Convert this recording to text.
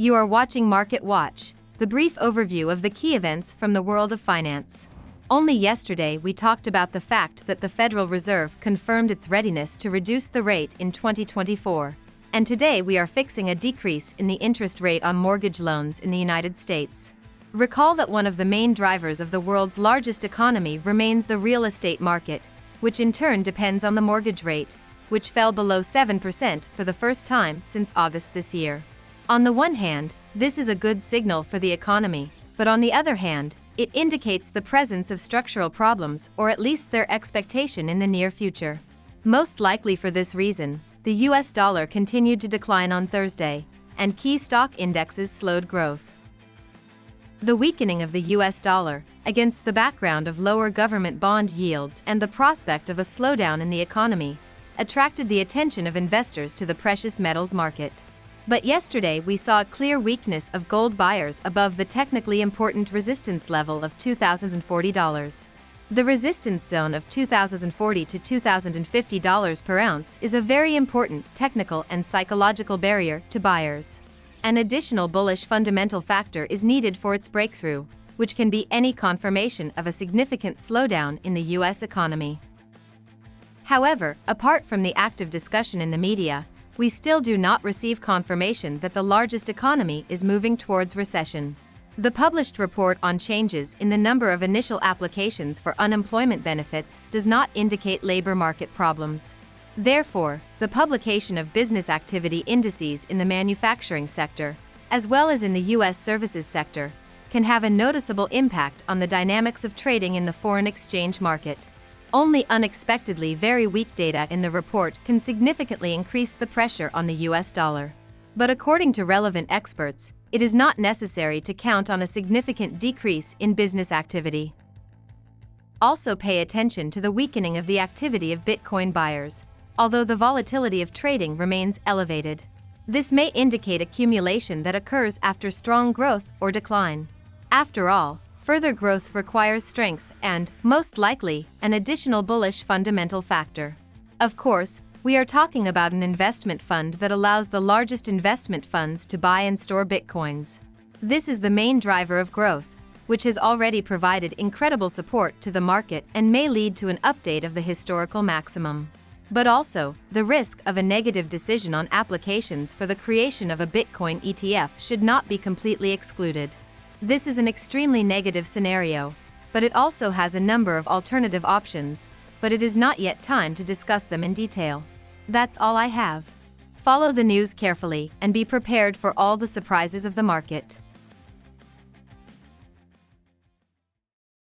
You are watching Market Watch, the brief overview of the key events from the world of finance. Only yesterday we talked about the fact that the Federal Reserve confirmed its readiness to reduce the rate in 2024, and today we are fixing a decrease in the interest rate on mortgage loans in the United States. Recall that one of the main drivers of the world's largest economy remains the real estate market, which in turn depends on the mortgage rate, which fell below 7% for the first time since August this year. On the one hand, this is a good signal for the economy, but on the other hand, it indicates the presence of structural problems or at least their expectation in the near future. Most likely for this reason, the US dollar continued to decline on Thursday, and key stock indexes slowed growth. The weakening of the US dollar, against the background of lower government bond yields and the prospect of a slowdown in the economy, attracted the attention of investors to the precious metals market. But yesterday we saw a clear weakness of gold buyers above the technically important resistance level of $2,040. The resistance zone of $2,040 to $2,050 per ounce is a very important technical and psychological barrier to buyers. An additional bullish fundamental factor is needed for its breakthrough, which can be any confirmation of a significant slowdown in the US economy. However, apart from the active discussion in the media, we still do not receive confirmation that the largest economy is moving towards recession. The published report on changes in the number of initial applications for unemployment benefits does not indicate labor market problems. Therefore, the publication of business activity indices in the manufacturing sector, as well as in the U.S. services sector, can have a noticeable impact on the dynamics of trading in the foreign exchange market. Only unexpectedly very weak data in the report can significantly increase the pressure on the US dollar. But according to relevant experts, it is not necessary to count on a significant decrease in business activity. Also pay attention to the weakening of the activity of Bitcoin buyers, although the volatility of trading remains elevated. This may indicate accumulation that occurs after strong growth or decline. After all, further growth requires strength and, most likely, an additional bullish fundamental factor. Of course, we are talking about an investment fund that allows the largest investment funds to buy and store bitcoins. This is the main driver of growth, which has already provided incredible support to the market and may lead to an update of the historical maximum. But also, the risk of a negative decision on applications for the creation of a Bitcoin ETF should not be completely excluded. This is an extremely negative scenario, but it also has a number of alternative options, but it is not yet time to discuss them in detail. That's all I have. Follow the news carefully and be prepared for all the surprises of the market.